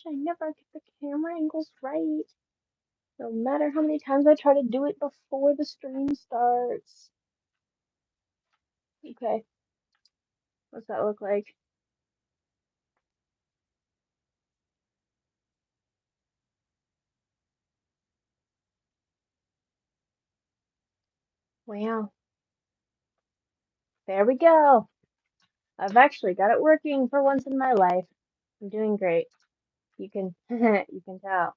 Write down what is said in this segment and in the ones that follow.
I never get the camera angles right. No matter how many times I try to do it before the stream starts. Okay, what's that look like? Wow, there we go. I've actually got it working for once in my life. I'm doing great. You can you can tell.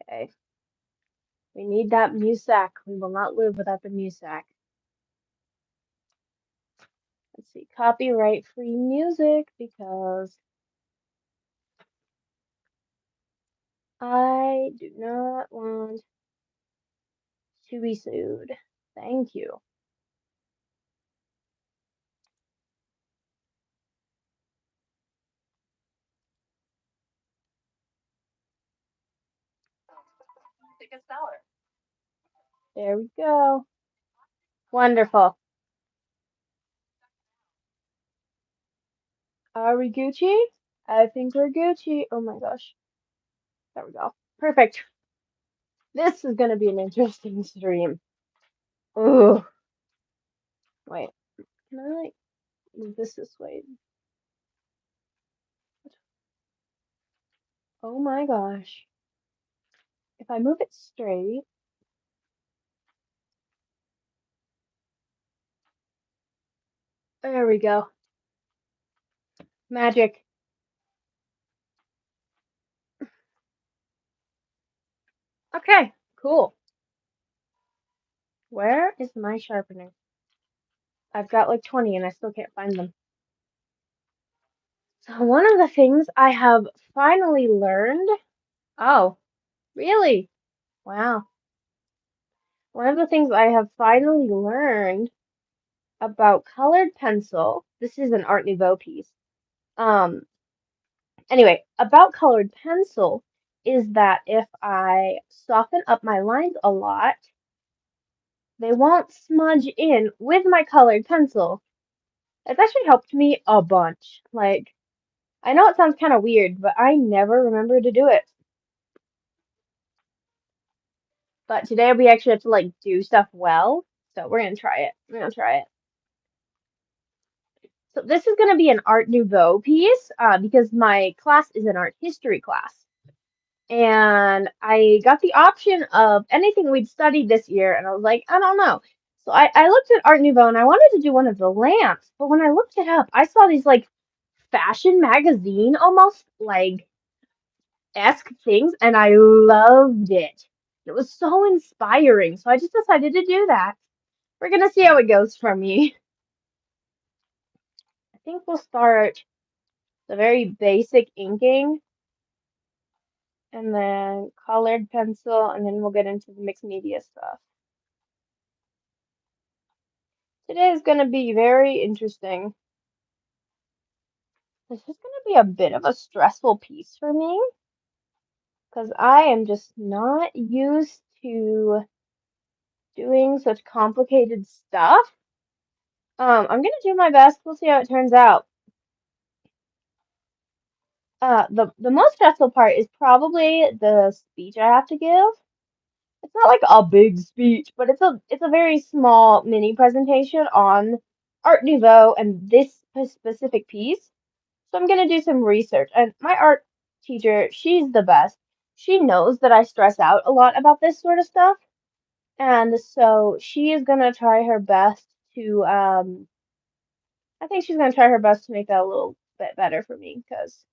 Okay. We need that Musac. We will not live without the Musac. Let's see, copyright free music because I do not want to be sued. Thank you. There we go. Wonderful. Are we Gucci? I think we're Gucci. Oh my gosh. There we go. Perfect. This is gonna be an interesting stream. Ooh. Wait. Can I like move this way? Oh my gosh. If I move it straight, there we go. Magic. Okay, cool. Where is my sharpener? I've got like 20 and I still can't find them. So one of the things I have finally learned. Oh, really? Wow. One of the things I have finally learned about colored pencil. This is an Art Nouveau piece. Um, anyway, about colored pencil is that if I soften up my lines a lot, they won't smudge in with my colored pencil. It's actually helped me a bunch. Like, I know it sounds kind of weird, but I never remember to do it. But today we actually have to like do stuff well, so we're gonna try it. We're gonna try it. So this is gonna be an Art Nouveau piece, because my class is an art history class. And I got the option of anything we'd studied this year, and I was like, I don't know. So I looked at Art Nouveau and I wanted to do one of the lamps, but when I looked it up, I saw these like fashion magazine almost like esque things, and I loved it. It was so inspiring, so I just decided to do that. We're gonna see how it goes for me. I think we'll start the very basic inking and then colored pencil, and then we'll get into the mixed media stuff. Today is going to be very interesting. This is going to be a bit of a stressful piece for me because I am just not used to doing such complicated stuff. I'm going to do my best. We'll see how it turns out. The most stressful part is probably the speech I have to give. It's not like a big speech, but it's a very small mini presentation on Art Nouveau and this specific piece. So I'm gonna do some research. And my art teacher, she's the best. She knows that I stress out a lot about this sort of stuff. And so she is gonna try her best to I think she's gonna try her best to make that a little bit better for me because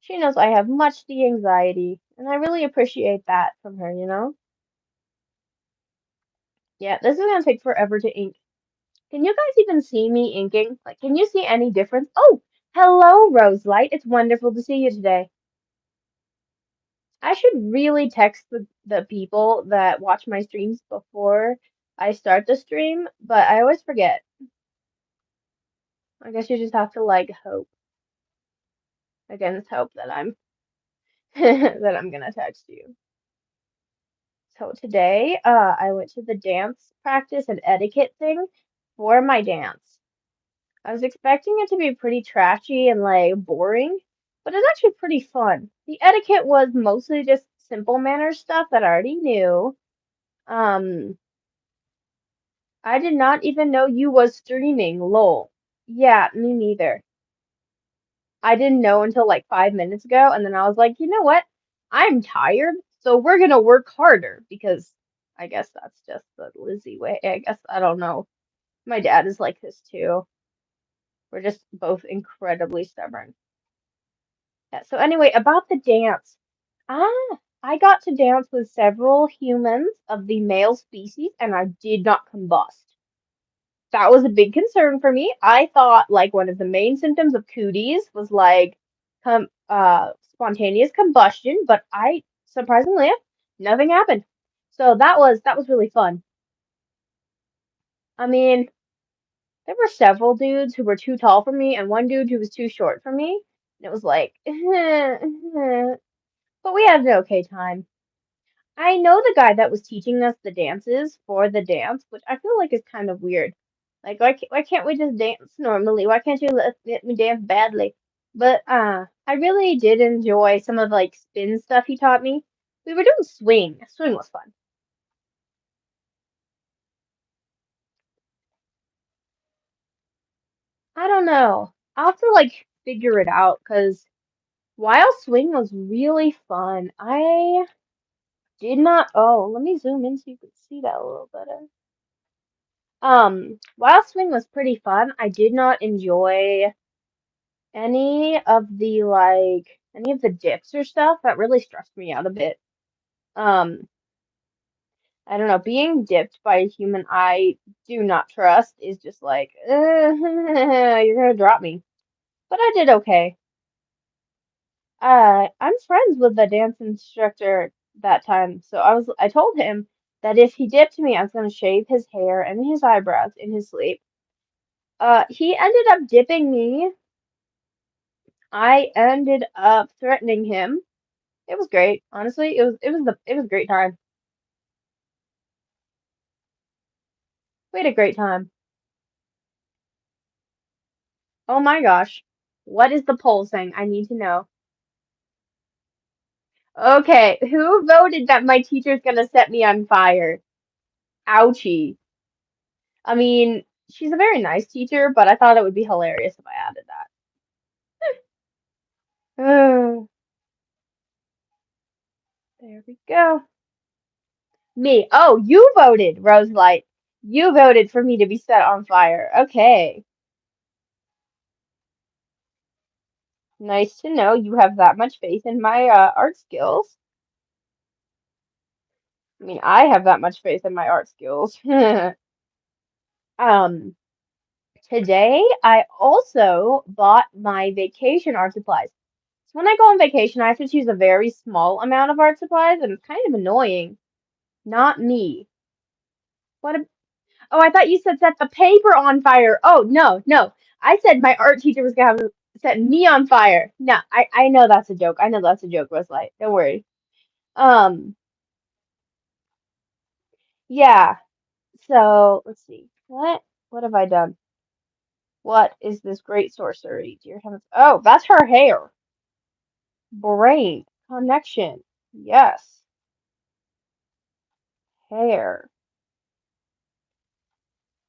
she knows I have much the anxiety and I really appreciate that from her, you know? Yeah, this is gonna take forever to ink. Can you guys even see me inking? Like, can you see any difference? Oh, hello, Roselight. It's wonderful to see you today. I should really text the people that watch my streams before I start the stream, but I always forget. I guess you just have to like hope against hope that I'm that I'm gonna text you. So today, I went to the dance practice and etiquette thing for my dance. I was expecting it to be pretty trashy and like boring, but it's actually pretty fun. The etiquette was mostly just simple manners stuff that I already knew. Um, I did not even know you was streaming, lol. Yeah, me neither. I didn't know until like 5 minutes ago, and then I was like, you know what? I'm tired, so we're gonna work harder because I guess that's just the Lizzie way. I guess I don't know. My dad is like this too. We're just both incredibly stubborn. Yeah, so anyway, about the dance. I got to dance with several humans of the male species, and I did not combust. That was a big concern for me. I thought like one of the main symptoms of cooties was like spontaneous combustion, but I surprisingly nothing happened. So that was really fun. I mean, there were several dudes who were too tall for me and one dude who was too short for me. And it was like, but we had an okay time. I know the guy that was teaching us the dances for the dance, which I feel like is kind of weird. Like, why can't we just dance normally? Why can't you let me dance badly? But I really did enjoy some of like spin stuff he taught me. We were doing swing. Swing was fun. I don't know. I'll have to like figure it out because while swing was really fun, I did not. Oh, let me zoom in so you can see that a little better. While swing was pretty fun, I did not enjoy any of the dips or stuff. That really stressed me out a bit. Um, I don't know, being dipped by a human I do not trust is just like, you're gonna drop me. But I did okay. I'm friends with the dance instructor that time, so I told him that if he dipped me, I was gonna shave his hair and his eyebrows in his sleep. He ended up dipping me. I ended up threatening him. It was great. Honestly, it was a great time. We had a great time. Oh my gosh. What is the poll saying? I need to know. Okay, who voted that my teacher's gonna set me on fire? Ouchie. I mean, she's a very nice teacher, but I thought it would be hilarious if I added that. There we go. Me. Oh, you voted, Roselight. You voted for me to be set on fire. Okay. Nice to know you have that much faith in my art skills. I mean, I have that much faith in my art skills. Um, Today I also bought my vacation art supplies. So when I go on vacation, I have to choose a very small amount of art supplies, and it's kind of annoying. Not me. What a, oh, I thought you said set the paper on fire. Oh, no, no. I said my art teacher was gonna have set me on fire. No, I know that's a joke. I know that's a joke, Roselight. Don't worry. Um, yeah. So let's see. What have I done? What is this great sorcery? Dear heavens. Oh, that's her hair. Brain connection. Yes. Hair.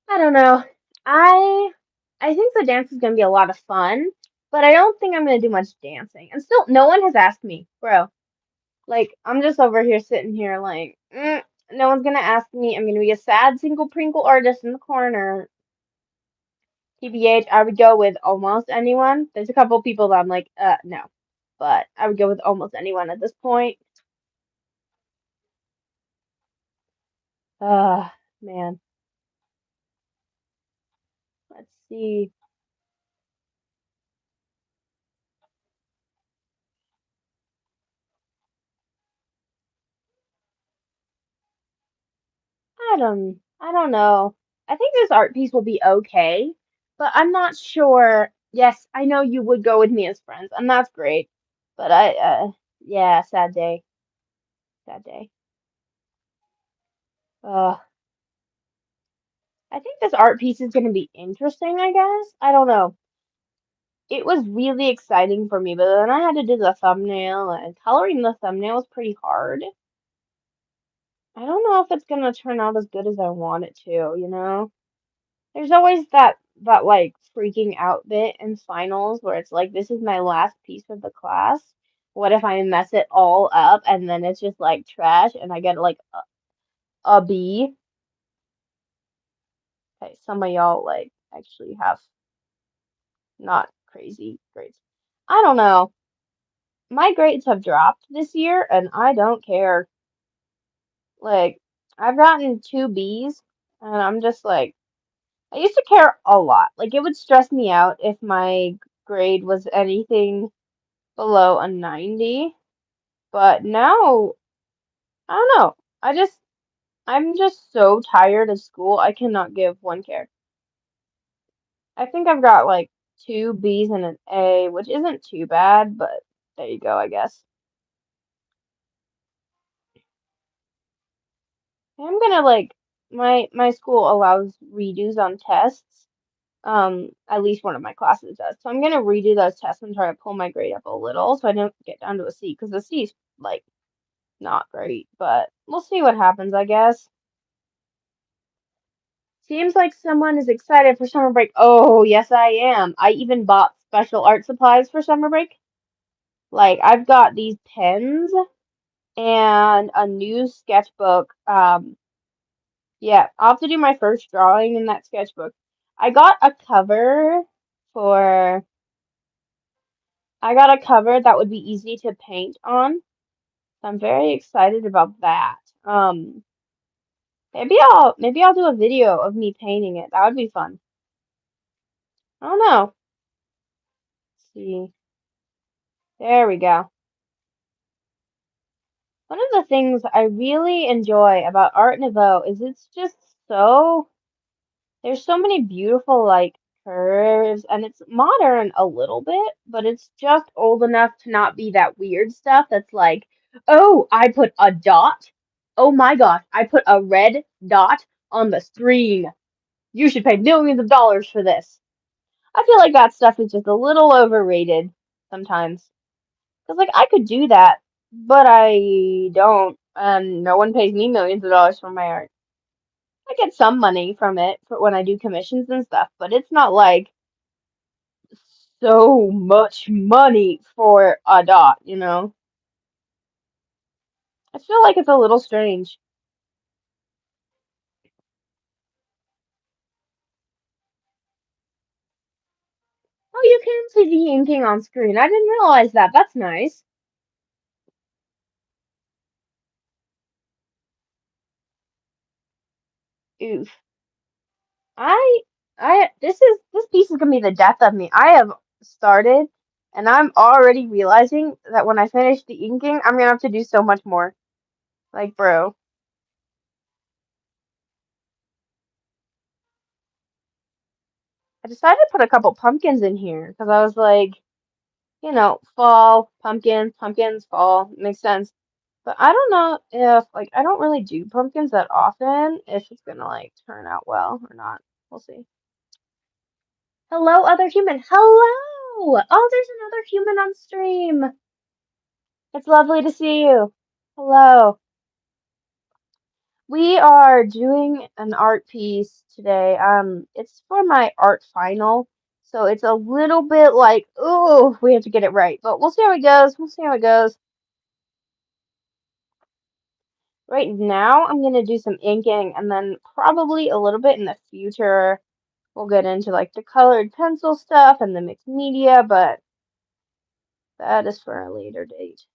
I don't know. I I think the dance is gonna be a lot of fun, but I don't think I'm gonna do much dancing. And still, no one has asked me, bro. Like, I'm just over here sitting here like, no one's gonna ask me. I'm gonna be a sad single prinkle artist in the corner. TBH, I would go with almost anyone. There's a couple people that I'm like, no. But I would go with almost anyone at this point. Uh, man. Let's see. I don't know. I think this art piece will be okay, but I'm not sure. Yes, I know you would go with me as friends, and that's great. But yeah, sad day. Sad day. Uh, I think this art piece is gonna be interesting, I guess. I don't know. It was really exciting for me, but then I had to do the thumbnail, and coloring the thumbnail was pretty hard. I don't know if it's gonna turn out as good as I want it to, you know? There's always that like freaking out bit in finals where it's like this is my last piece of the class. What if I mess it all up and then it's just like trash and I get like a B? Okay, some of y'all like actually have not crazy grades. I don't know. My grades have dropped this year and I don't care. Like I've gotten two B's and I'm just like I used to care a lot. Like it would stress me out if my grade was anything below a 90. But now, I don't know. I'm just so tired of school. I cannot give one care. I think I've got like two B's and an A, which isn't too bad, but there you go, I guess. I'm gonna like my school allows redos on tests. At least one of my classes does. So I'm gonna redo those tests and try to pull my grade up a little so I don't get down to a C because the C is like not great, but we'll see what happens, I guess. Seems like someone is excited for summer break. Oh, yes, I am. I even bought special art supplies for summer break. Like, I've got these pens and a new sketchbook. Yeah, I'll have to do my first drawing in that sketchbook. I got a cover for, I got a cover that would be easy to paint on. So I'm very excited about that. Maybe I'll do a video of me painting it. That would be fun. I don't know. Let's see. There we go. One of the things I really enjoy about Art Nouveau is it's just so there's so many beautiful like curves and it's modern a little bit, but it's just old enough to not be that weird stuff that's like, oh, I put a dot. Oh my gosh, I put a red dot on the screen. You should pay millions of dollars for this. I feel like that stuff is just a little overrated sometimes. Because, like, I could do that, but I don't. And no one pays me millions of dollars for my art. I get some money from it for when I do commissions and stuff, but it's not like so much money for a dot, you know? I feel like it's a little strange. Oh, you can see the inking on screen. I didn't realize that. That's nice. Oof. I this piece is gonna be the death of me. I have started and I'm already realizing that when I finish the inking, I'm gonna have to do so much more. Like, bro, I decided to put a couple pumpkins in here because I was like, fall, pumpkins, fall, makes sense. But I don't know if like I don't really do pumpkins that often, if it's gonna like turn out well or not. We'll see. Hello, other human. Hello! Oh, there's another human on stream. It's lovely to see you. Hello. We are doing an art piece today. It's for my art final, so it's a little bit like, oh, we have to get it right, but we'll see how it goes. We'll see how it goes. Right now, I'm gonna do some inking, and then probably a little bit in the future, we'll get into like the colored pencil stuff and the mixed media, but that is for a later date.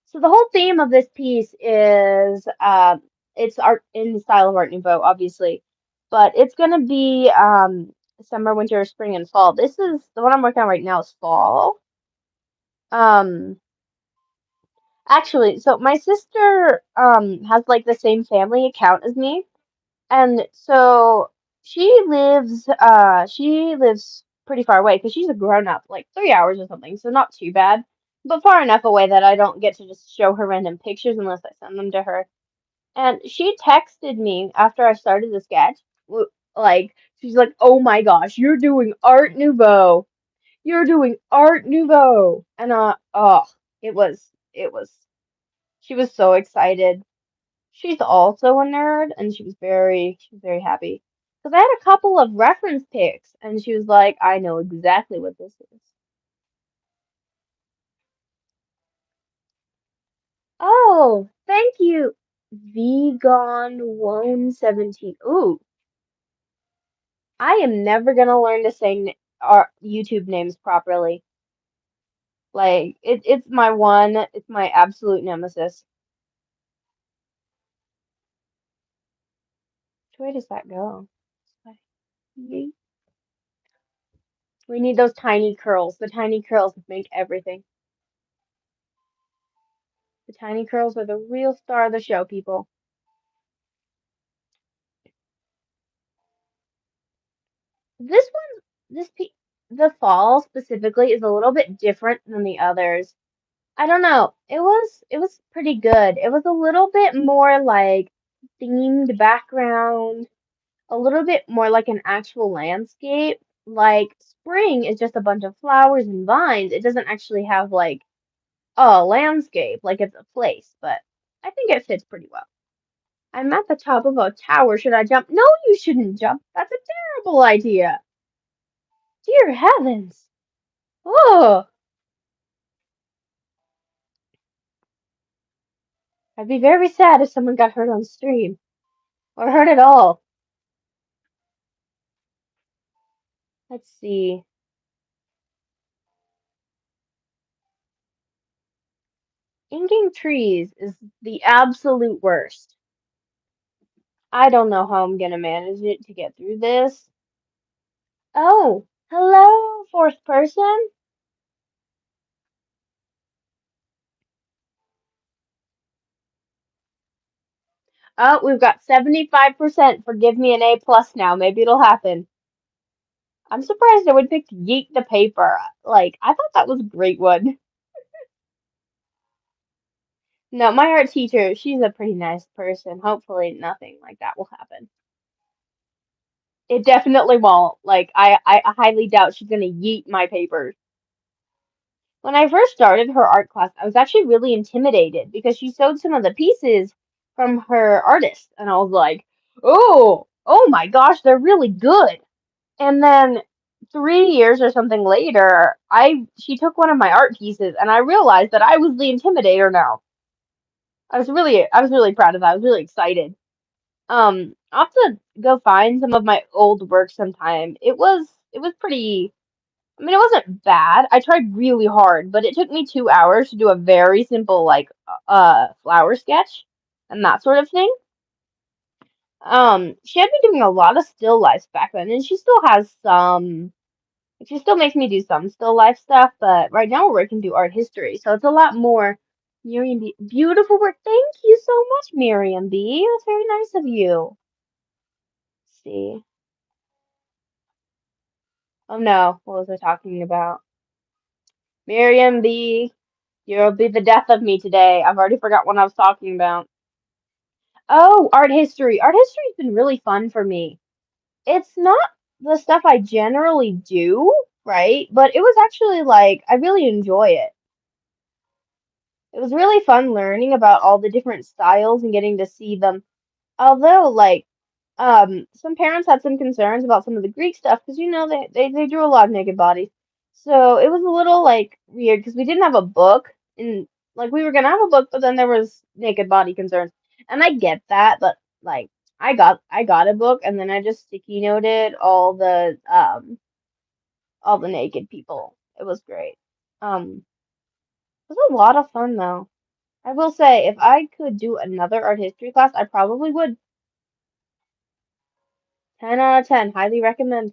So the whole theme of this piece is it's art in the style of Art Nouveau, obviously, but it's gonna be summer, winter, spring, and fall. This is the one I'm working on right now is fall. Um, actually, so my sister has like the same family account as me, and so she lives pretty far away because she's a grown up, like 3 hours or something, so not too bad, but far enough away that I don't get to just show her random pictures unless I send them to her. And she texted me after I started the sketch. like she's like, "Oh my gosh, you're doing Art Nouveau. You're doing Art Nouveau." And oh, it was she was so excited. She's also a nerd, and she was very happy. Because I had a couple of reference pics, and she was like, "I know exactly what this is." Oh, thank you, Vegan Lone 17. Ooh, I am never gonna learn to say our YouTube names properly. Like it's my absolute nemesis. Which way does that go? This way. Yeet. We need those tiny curls. The tiny curls make everything. The tiny curls are the real star of the show, people. This one, the fall specifically is a little bit different than the others. I don't know. It was pretty good. It was a little bit more like themed background, a little bit more like an actual landscape. Like spring is just a bunch of flowers and vines. It doesn't actually have like a landscape, like it's a place, but I think it fits pretty well. I'm at the top of a tower. Should I jump? No, you shouldn't jump. That's a terrible idea. Dear heavens. Oh, I'd be very sad if someone got hurt on stream or hurt at all. Let's see. Inking trees is the absolute worst. I don't know how I'm gonna manage it to get through this. Oh, hello, fourth person. Oh, we've got 75% for give me an A plus now. Maybe it'll happen. I'm surprised I would pick Yeet the Paper. Like, I thought that was a great one. No, my art teacher, she's a pretty nice person. Hopefully nothing like that will happen. It definitely won't. Like, I highly doubt she's gonna yeet my papers. When I first started her art class, I was actually really intimidated because she showed some of the pieces from her artist, and I was like, oh my gosh, they're really good. And then 3 years or something later, I she took one of my art pieces, and I realized that I was the intimidator now. I was really proud of that. I was really excited. I'll have to go find some of my old work sometime. It was pretty. I mean, it wasn't bad. I tried really hard, but it took me 2 hours to do a very simple like flower sketch and that sort of thing. She had me doing a lot of still lifes back then, and she still has some. She still makes me do some still life stuff, but right now we're working through art history, so it's a lot more. Miriam B. Beautiful work. Thank you so much, Miriam B. That's very nice of you. Let's see. Oh no, what was I talking about? Miriam B. You'll be the death of me today. I've already forgot what I was talking about. Oh, art history. Art history's been really fun for me. It's not the stuff I generally do, right? But it was actually like I really enjoy it. It was really fun learning about all the different styles and getting to see them. Although, like, some parents had some concerns about some of the Greek stuff because they drew a lot of naked bodies. So it was a little like weird because we didn't have a book and like we were gonna have a book, but then there was naked body concerns. And I get that, but like I got a book and then I just sticky noted all the naked people. It was great. It was a lot of fun though. I will say if I could do another art history class, I probably would. 10 out of 10, highly recommend.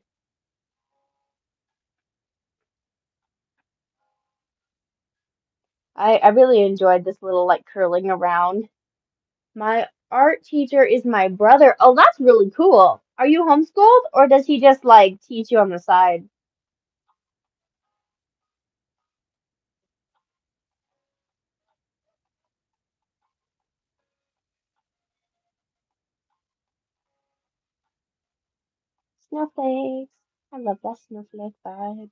I really enjoyed this little like curling around. My art teacher is my brother. Oh, that's really cool. Are you homeschooled or does he just like teach you on the side? Snowflakes. I love that snowflake vibe.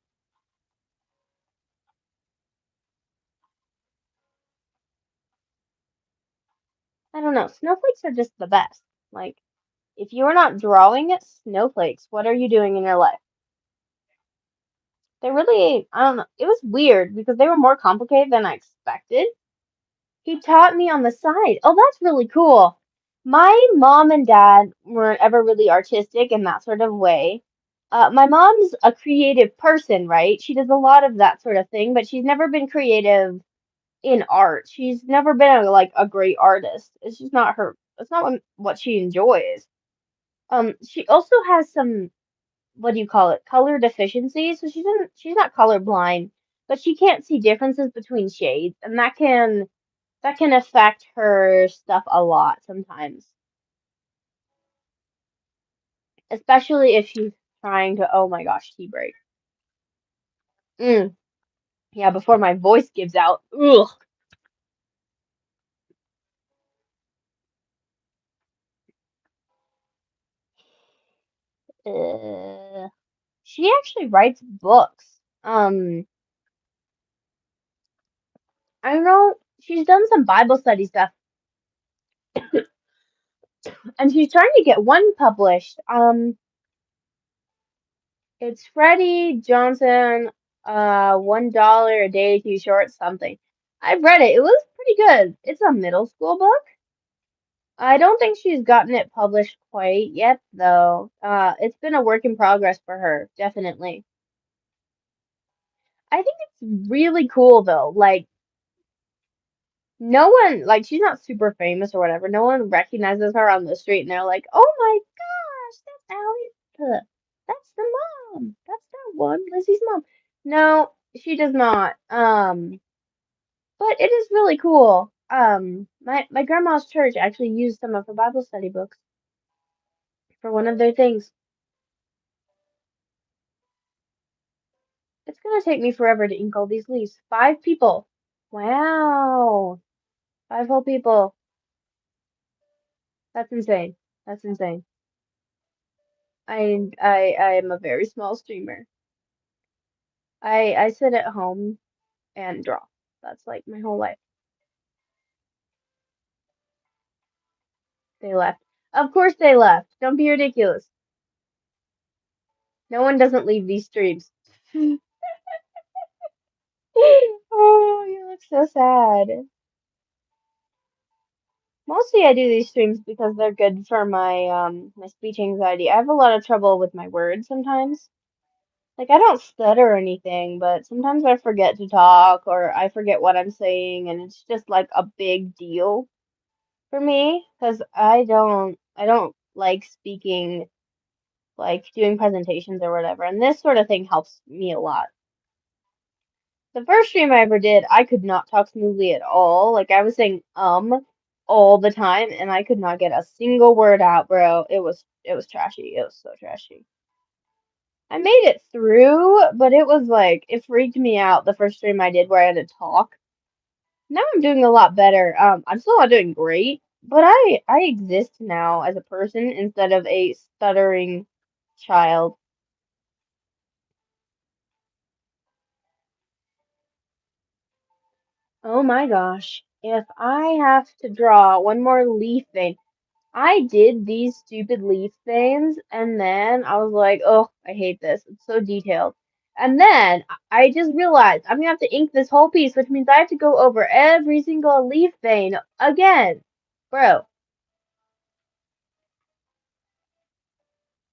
I don't know. Snowflakes are just the best. Like, if you're not drawing snowflakes, what are you doing in your life? They really, I don't know. It was weird because they were more complicated than I expected. He taught me on the side. Oh, that's really cool. My mom and dad weren't ever really artistic in that sort of way. My mom's a creative person, right? She does a lot of that sort of thing, but she's never been creative in art. She's never been like a great artist. It's just not her. It's not what she enjoys. She also has some, what do you call it, color deficiency. So she's not color blind, but she can't see differences between shades, and that can affect her stuff a lot sometimes, especially if she's trying to. Oh my gosh, tea break. Mm, yeah, before my voice gives out. Ugh. Uh, she actually writes books. I don't know. She's done some Bible study stuff, and she's trying to get one published. It's Freddie Johnson, $1 a day too short something. I've read it. It was pretty good. It's a middle school book. I don't think she's gotten it published quite yet, though. It's been a work in progress for her, definitely. I think it's really cool, though. Like, no one, like, she's not super famous or whatever. No one recognizes her on the street, and they're like, "Oh my gosh, that's Allie. That's the mom. That's that one, Lizzie's mom." No, she does not. But it is really cool. My grandma's church actually used some of her Bible study books for one of their things. It's gonna take me forever to ink all these leaves. 5 people. Wow. 5 whole people. That's insane. That's insane. I am a very small streamer. I sit at home and draw. That's like my whole life. They left. Of course they left. Don't be ridiculous. No one doesn't leave these streams. Oh, you look so sad. Mostly I do these streams because they're good for my speech anxiety. I have a lot of trouble with my words sometimes. Like I don't stutter or anything, but sometimes I forget to talk or I forget what I'm saying and it's just like a big deal for me because I don't like speaking, like doing presentations or whatever. And this sort of thing helps me a lot. The first stream I ever did, I could not talk smoothly at all. Like I was saying all the time and I could not get a single word out, bro. It was trashy. It was so trashy. I made it through, but it was like it freaked me out the first stream I did where I had to talk. Now I'm doing a lot better. I'm still not doing great, but I exist now as a person instead of a stuttering child. Oh my gosh. If I have to draw one more leaf vein, I did these stupid leaf veins, and then I was like, oh, I hate this. It's so detailed. And then I just realized I'm gonna have to ink this whole piece, which means I have to go over every single leaf vein again. Bro,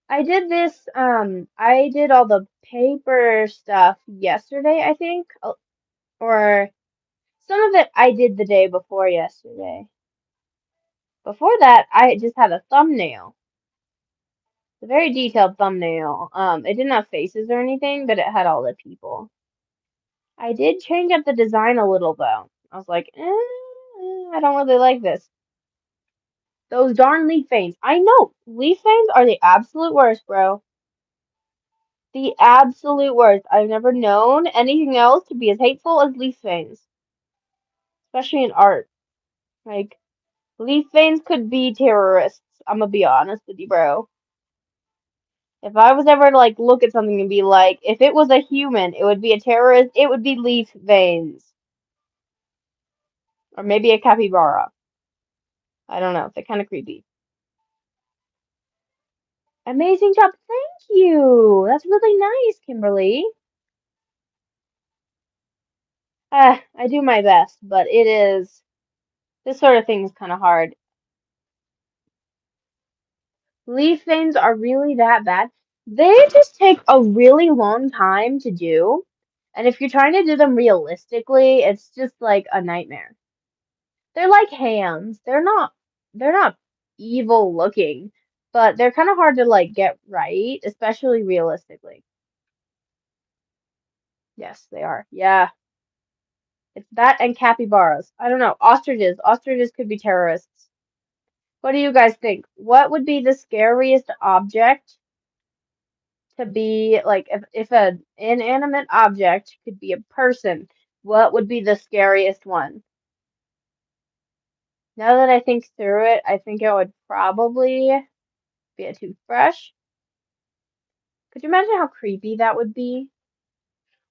I did all the paper stuff yesterday, I think, or some of it I did the day before yesterday. Before that, I just had a thumbnail. A very detailed thumbnail. It didn't have faces or anything, but it had all the people. I did change up the design a little though. I was like, I don't really like this. Those darn leaf veins. I know, leaf veins are the absolute worst, bro. The absolute worst. I've never known anything else to be as hateful as leaf veins, especially in art. Like, leaf veins could be terrorists. I'm gonna be honest with you, bro. If I was ever to like look at something and be like, if it was a human, it would be a terrorist, it would be leaf veins. Or maybe a capybara. I don't know. They're kind of creepy. Amazing job. Thank you. That's really nice, Kimberly. I do my best, but this sort of thing is kind of hard. Leaf veins are really that bad. They just take a really long time to do. And if you're trying to do them realistically, it's just like a nightmare. They're like hands. They're not evil looking, but they're kind of hard to like get right, especially realistically. Yes, they are. Yeah. It's that and capybaras. I don't know. Ostriches. Ostriches could be terrorists. What do you guys think? What would be the scariest object to be like if an inanimate object could be a person, what would be the scariest one? Now that I think through it, I think it would probably be a toothbrush. Could you imagine how creepy that would be?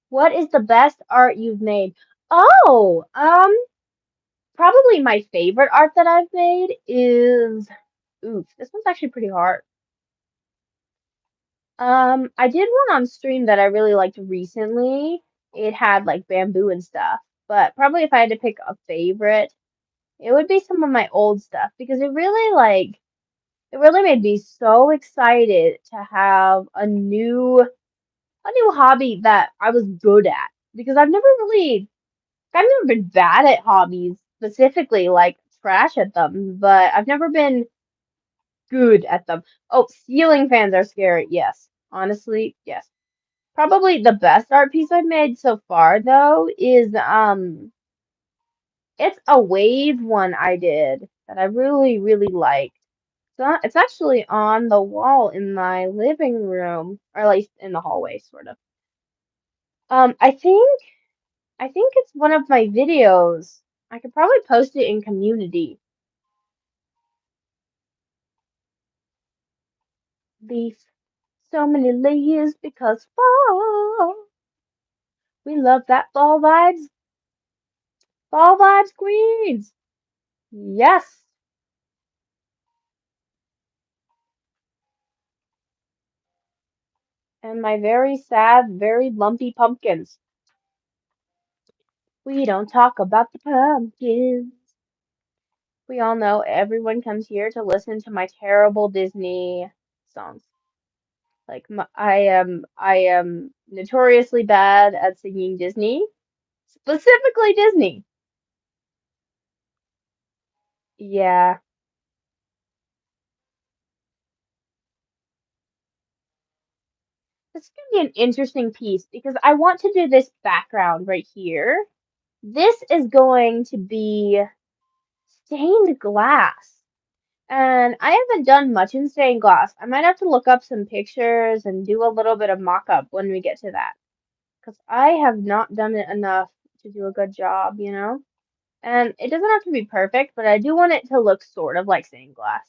What is the best art you've made? Oh, probably my favorite art that I've made is, oof, this one's actually pretty hard. I did one on stream that I really liked recently. It had like bamboo and stuff, but probably if I had to pick a favorite, it would be some of my old stuff because it really made me so excited to have a new hobby that I was good at because I've never been bad at hobbies specifically, like trash at them, but I've never been good at them. Oh, ceiling fans are scary. Yes. Honestly, yes. Probably the best art piece I've made so far though is it's a wave one I did that I really, really liked. So it's actually on the wall in my living room, or at least in the hallway, sort of. Um, I think I think it's one of my videos. I could probably post it in community. Leaf. So many layers because fall. We love that fall vibes. Fall vibes, queens. Yes. And my very sad, very lumpy pumpkins. We don't talk about the pumpkins. We all know everyone comes here to listen to my terrible Disney songs. Like I am notoriously bad at singing Disney, specifically Disney. Yeah, this is gonna be an interesting piece because I want to do this background right here. This is going to be stained glass. And I haven't done much in stained glass. I might have to look up some pictures and do a little bit of mock-up when we get to that. Because I have not done it enough to do a good job, you know? And it doesn't have to be perfect, but I do want it to look sort of like stained glass.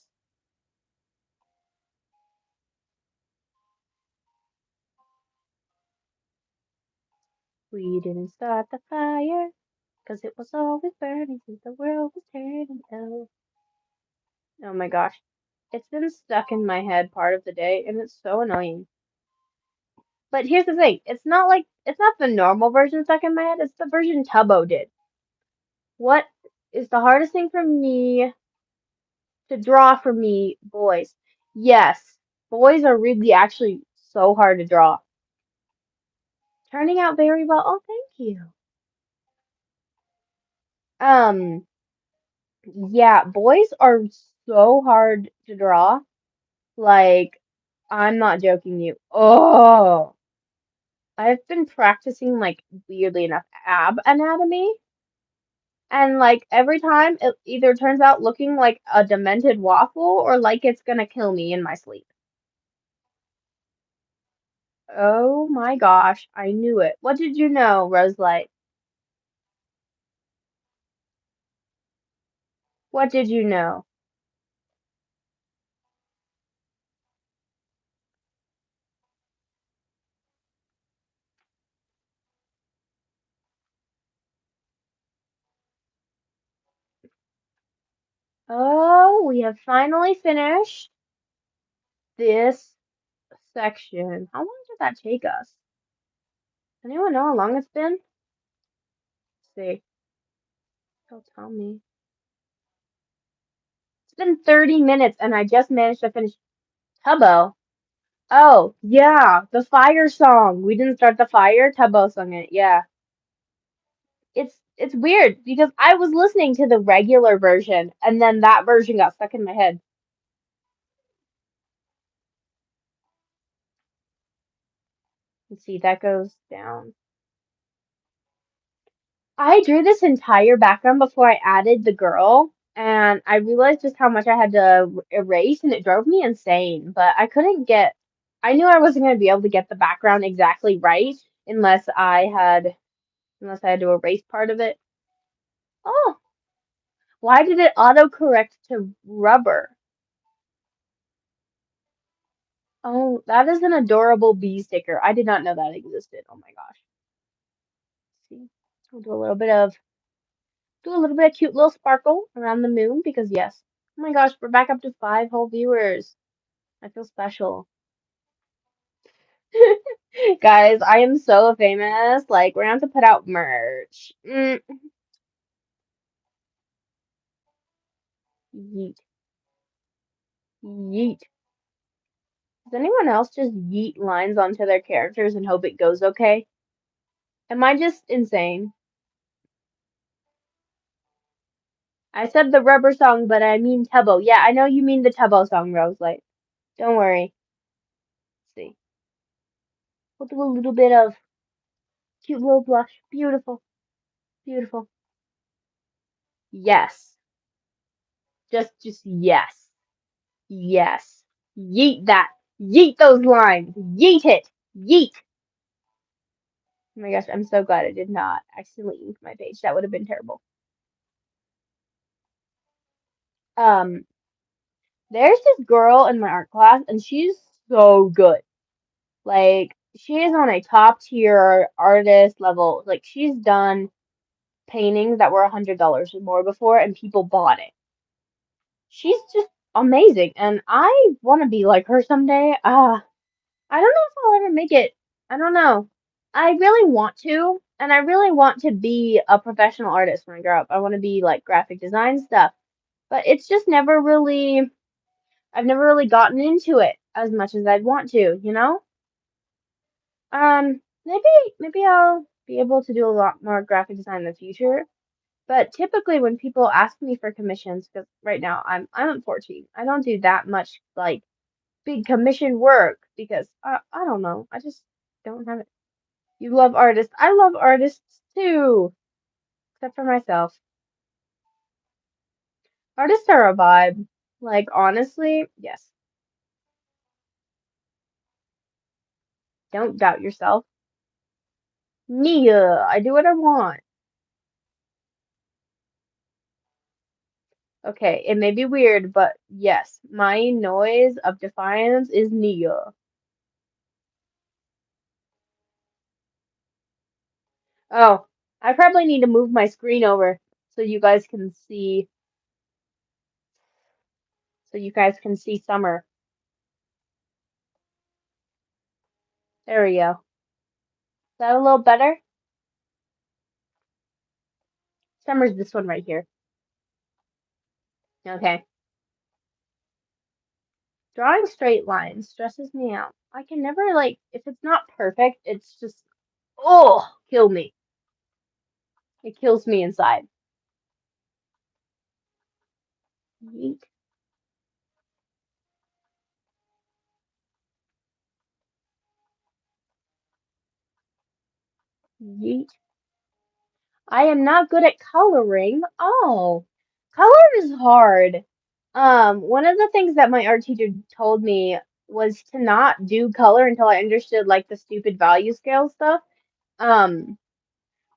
We didn't start the fire, 'cause it was always burning since the world was turning. Oh my gosh. It's been stuck in my head part of the day, and it's so annoying. But here's the thing, it's not the normal version stuck in my head, it's the version Tubbo did. What is the hardest thing for me to draw for me, boys? Yes, boys are really actually so hard to draw. Turning out very well. Oh, thank you. Um, yeah, boys are so hard to draw. Like, I'm not joking you. Oh, I've been practicing like weirdly enough ab anatomy. And like every time it either turns out looking like a demented waffle or like it's gonna kill me in my sleep. Oh my gosh, I knew it. What did you know, Roselight? What did you know? Oh, we have finally finished this section. How long did that take us? Anyone know how long it's been? Let's see. Don't tell me. It's been 30 minutes and I just managed to finish Tubbo. Oh, yeah, the fire song. We didn't start the fire. Tubbo sung it. Yeah. It's weird because I was listening to the regular version and then that version got stuck in my head. Let's see, that goes down. I drew this entire background before I added the girl, and I realized just how much I had to erase, and it drove me insane. But I couldn't get, I knew I wasn't going to be able to get the background exactly right unless I had to erase part of it. Oh, why did it autocorrect to rubber? Oh, that is an adorable bee sticker. I did not know that existed. Oh my gosh. See, we'll do a little bit of cute little sparkle around the moon because yes. Oh my gosh, we're back up to 5 whole viewers. I feel special. Guys, I am so famous. Like, we're gonna have to put out merch. Yeet. Yeet. Does anyone else just yeet lines onto their characters and hope it goes okay? Am I just insane? I said the rubber song, but I mean Tubbo. Yeah, I know you mean the Tubbo song, Roselight. Don't worry. Let's see. We'll do a little bit of cute little blush. Beautiful. Beautiful. Yes. Just yes. Yes. Yeet that. Yeet those lines. Yeet it. Yeet. Oh my gosh, I'm so glad I did not accidentally ink my page. That would have been terrible. Um, there's this girl in my art class, and she's so good. Like, she is on a top tier artist level. Like, she's done paintings that were $100 or more before, and people bought it. She's just amazing, and I want to be like her someday. I don't know if I'll ever make it. I don't know. I really want to, and I really want to be a professional artist when I grow up. I want to be like graphic design stuff, but it's just never really, I've never really gotten into it as much as I'd want to, you know? Maybe, maybe I'll be able to do a lot more graphic design in the future. But typically when people ask me for commissions, because right now I'm at 14, I don't do that much like big commission work because I don't know. I just don't have it. You love artists. I love artists too, except for myself. Artists are a vibe. Like, honestly, yes. Don't doubt yourself. Nia, I do what I want. Okay, it may be weird, but yes, my noise of defiance is Nia. Oh, I probably need to move my screen over so you guys can see, Summer. There we go. Is that a little better? Summer's this one right here. Okay. Drawing straight lines stresses me out. I can never like if it's not perfect, it's just oh, kill me. It kills me inside. Yeet, yeet. I am not good at coloring. Oh, color is hard. One of the things that my art teacher told me was to not do color until I understood like the stupid value scale stuff. Um,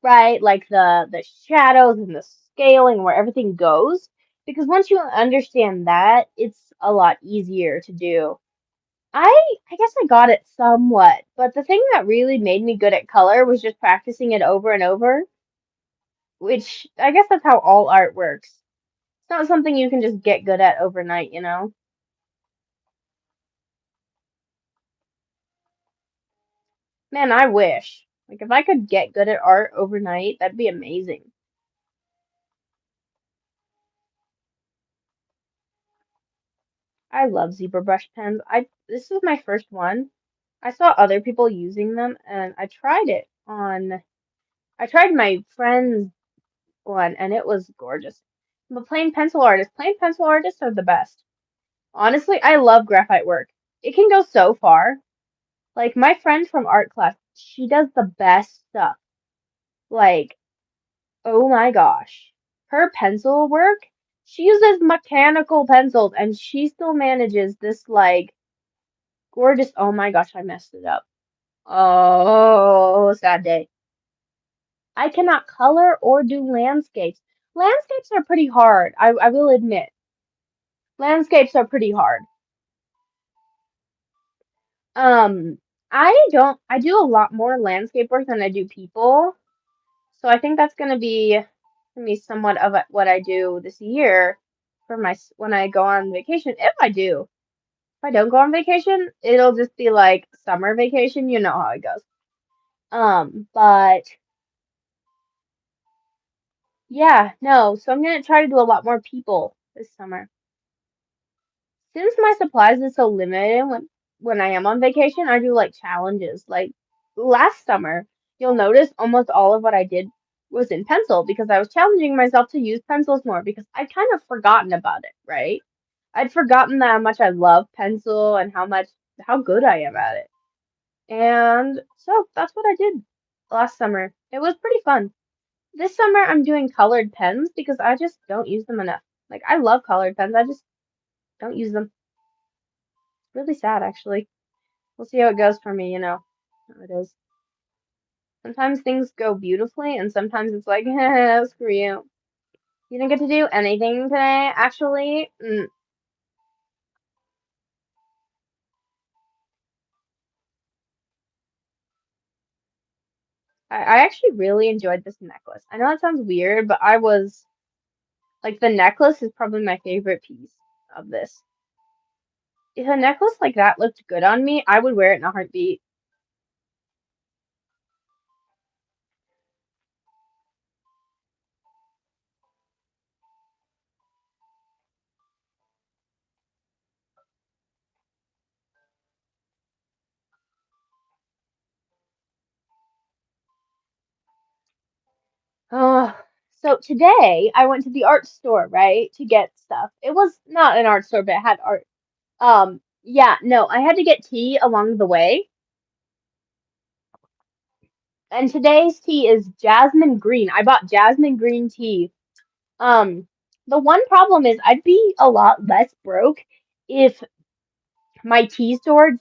right? Like the shadows and the scaling where everything goes. Because once you understand that, it's a lot easier to do. I guess I got it somewhat, but the thing that really made me good at color was just practicing it over and over, which I guess that's how all art works. It's not something you can just get good at overnight, you know? Man, I wish. Like, if I could get good at art overnight, that'd be amazing. I love zebra brush pens. This is my first one. I saw other people using them and I tried my friend's one and it was gorgeous. I'm a plain pencil artist. Plain pencil artists are the best. Honestly, I love graphite work. It can go so far. Like my friend from art class, she does the best stuff. Like, oh my gosh. Her pencil work, she uses mechanical pencils and she still manages this like gorgeous. Oh my gosh, I messed it up. Oh, sad day. I cannot color or do landscapes. Landscapes are pretty hard. I will admit. Landscapes are pretty hard. Um, I do a lot more landscape work than I do people. So I think that's gonna be somewhat of what I do this year for when I go on vacation. If I do. If I don't go on vacation, it'll just be like summer vacation. You know how it goes. But yeah, no. So I'm gonna try to do a lot more people this summer. Since my supplies is so limited when I am on vacation, I do like challenges. Like last summer, you'll notice almost all of what I did was in pencil because I was challenging myself to use pencils more because I'd kind of forgotten about it, right? I'd forgotten that how much I love pencil and how good I am at it. And so that's what I did last summer. It was pretty fun. This summer I'm doing colored pens because I just don't use them enough. Like I love colored pens, I just don't use them. Really sad, actually. We'll see how it goes for me, you know. How it is. Sometimes things go beautifully, and sometimes it's like, screw you. You didn't get to do anything today, actually. I actually really enjoyed this necklace. I know that sounds weird, but I was like, the necklace is probably my favorite piece of this. If a necklace like that looked good on me, I would wear it in a heartbeat. Oh, so today I went to the art store, right, to get stuff. It was not an art store, but it had art. Yeah, no, I had to get tea along the way, and today's tea is jasmine green. I bought jasmine green tea. Um, the one problem is I'd be a lot less broke if my tea store,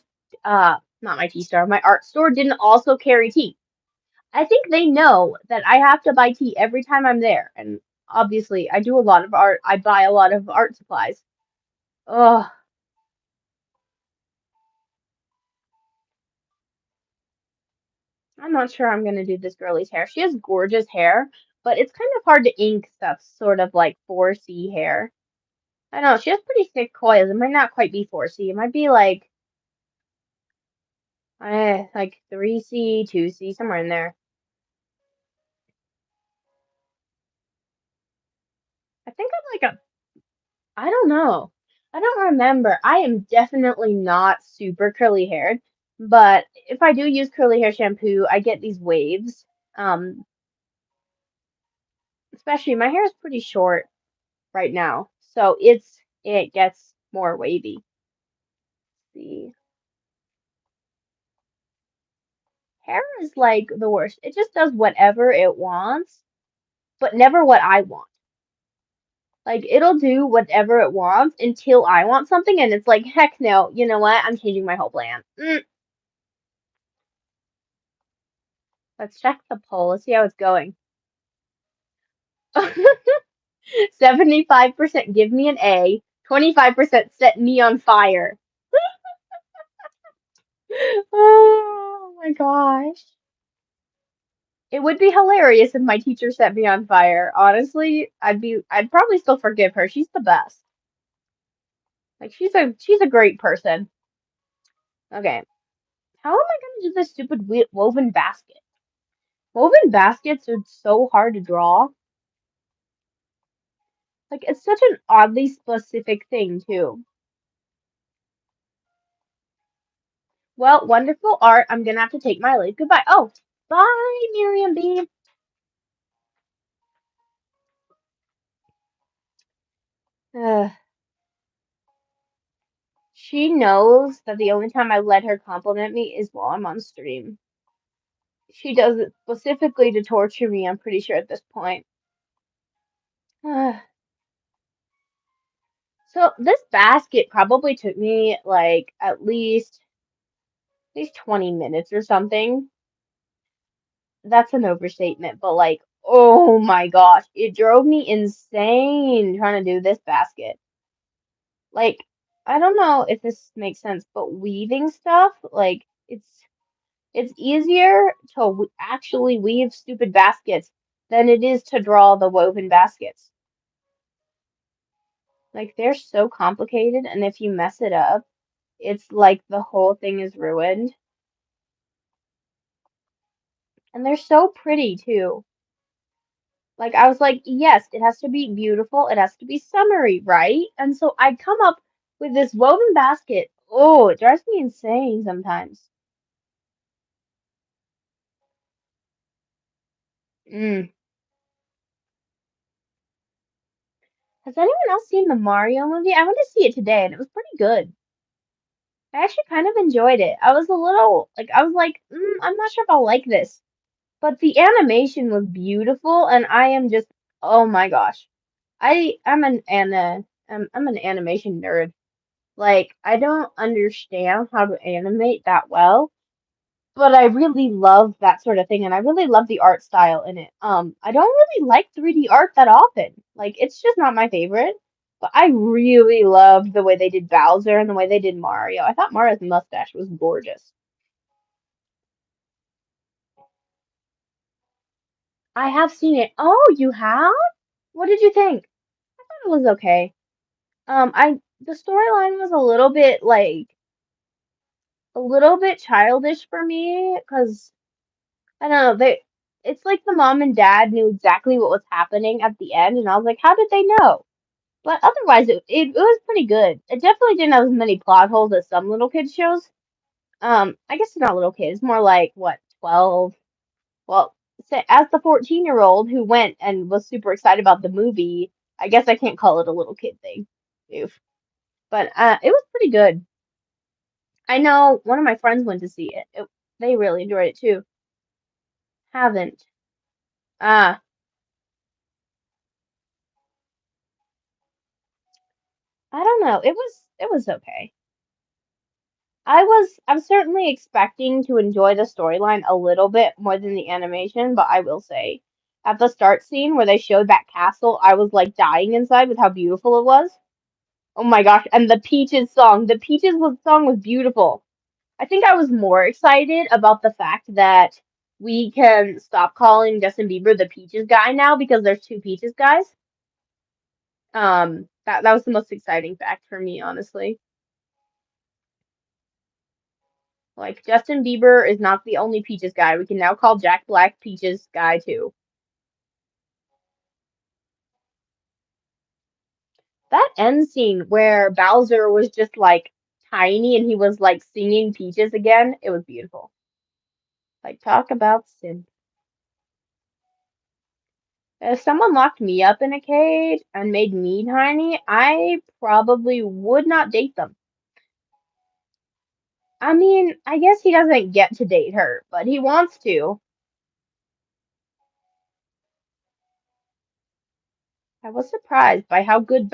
not my tea store, my art store didn't also carry tea. I think they know that I have to buy tea every time I'm there, and obviously I do a lot of art. I buy a lot of art supplies. Ugh, I'm not sure I'm gonna do this girlie's hair. She has gorgeous hair, but it's kind of hard to ink stuff, sort of like 4C hair. I know, she has pretty thick coils. It might not quite be 4C. It might be like 3C, 2C, somewhere in there. I think I'm like a, I don't know. I don't remember. I am definitely not super curly haired, but if I do use curly hair shampoo, I get these waves. Um, Especially my hair is pretty short right now, so it gets more wavy. See, hair is like the worst. It just does whatever it wants, but never what I want. Like it'll do whatever it wants until I want something, and it's like, heck no. You know what? I'm changing my whole plan. Let's check the poll. Let's see how it's going. 75% give me an A. 25% set me on fire. Oh my gosh. It would be hilarious if my teacher set me on fire. Honestly, I'd probably still forgive her. She's the best. Like she's a great person. Okay, how am I gonna do this stupid woven basket? Woven baskets are so hard to draw. Like it's such an oddly specific thing too. Well, wonderful art. I'm gonna have to take my leave. Goodbye. Oh, bye, Miriam B. Ugh. She knows that the only time I let her compliment me is while I'm on stream. She does it specifically to torture me, I'm pretty sure at this point. Ugh. So this basket probably took me like at least 20 minutes or something. That's an overstatement, but like, oh my gosh, it drove me insane trying to do this basket. Like, I don't know if this makes sense, but weaving stuff, like, it's easier to actually weave stupid baskets than it is to draw the woven baskets. Like, they're so complicated, and if you mess it up, it's like the whole thing is ruined. And they're so pretty too. Like, I was like, yes, it has to be beautiful, it has to be summery, right? And so I come up with this woven basket. Oh, it drives me insane sometimes. Mm. Has anyone else seen the Mario movie? I went to see it today and it was pretty good. I actually kind of enjoyed it. I was a little like I was like, I'm not sure if I'll like this, but the animation was beautiful, and I am just, oh my gosh, I'm an animation nerd. Like I don't understand how to animate that well, but I really love that sort of thing, and I really love the art style in it. I don't really like 3D art that often. Like, it's just not my favorite. But I really loved the way they did Bowser and the way they did Mario. I thought Mario's mustache was gorgeous. I have seen it. Oh, you have? What did you think? I thought it was okay. I the storyline was a little bit childish for me because I don't know, it's like the mom and dad knew exactly what was happening at the end, and I was like, how did they know? But otherwise, it was pretty good. It definitely didn't have as many plot holes as some little kids shows. I guess not little kids, more like what, 12? Well, as the 14-year-old who went and was super excited about the movie, I guess I can't call it a little kid thing. Oof. But it was pretty good. I know one of my friends went to see it. They really enjoyed it too. Haven't. Ah, I don't know. It was okay. I'm certainly expecting to enjoy the storyline a little bit more than the animation, but I will say, at the start scene where they showed that castle, I was like dying inside with how beautiful it was. Oh my gosh, and the song was beautiful. I think I was more excited about the fact that we can stop calling Justin Bieber the Peaches guy now because there's two Peaches guys. That was the most exciting fact for me, honestly. Like Justin Bieber is not the only Peaches guy. We can now call Jack Black Peaches guy too. That end scene where Bowser was just like tiny and he was like singing Peaches again, it was beautiful. Like talk about sin. If someone locked me up in a cage and made me tiny, I probably would not date them. I mean, I guess he doesn't get to date her, but he wants to. I was surprised by how good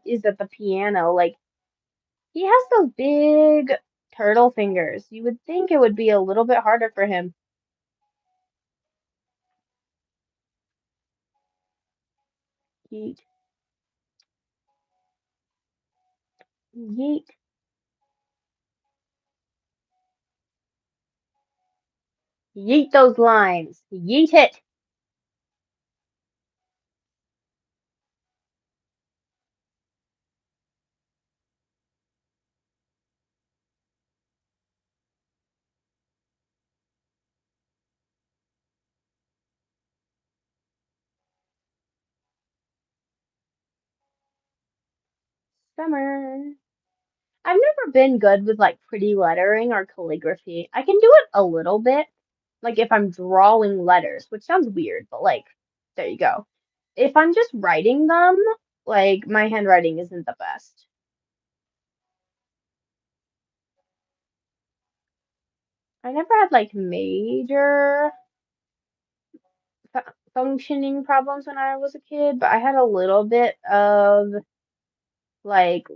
is at the piano. Like, he has those big turtle fingers. You would think it would be a little bit harder for him. Yeet, yeet. Yeet those lines. Yeet it. Summer. I've never been good with like pretty lettering or calligraphy. I can do it a little bit, like if I'm drawing letters, which sounds weird, but like, there you go. If I'm just writing them, like my handwriting isn't the best. I never had like major functioning problems when I was a kid, but I had a little bit of like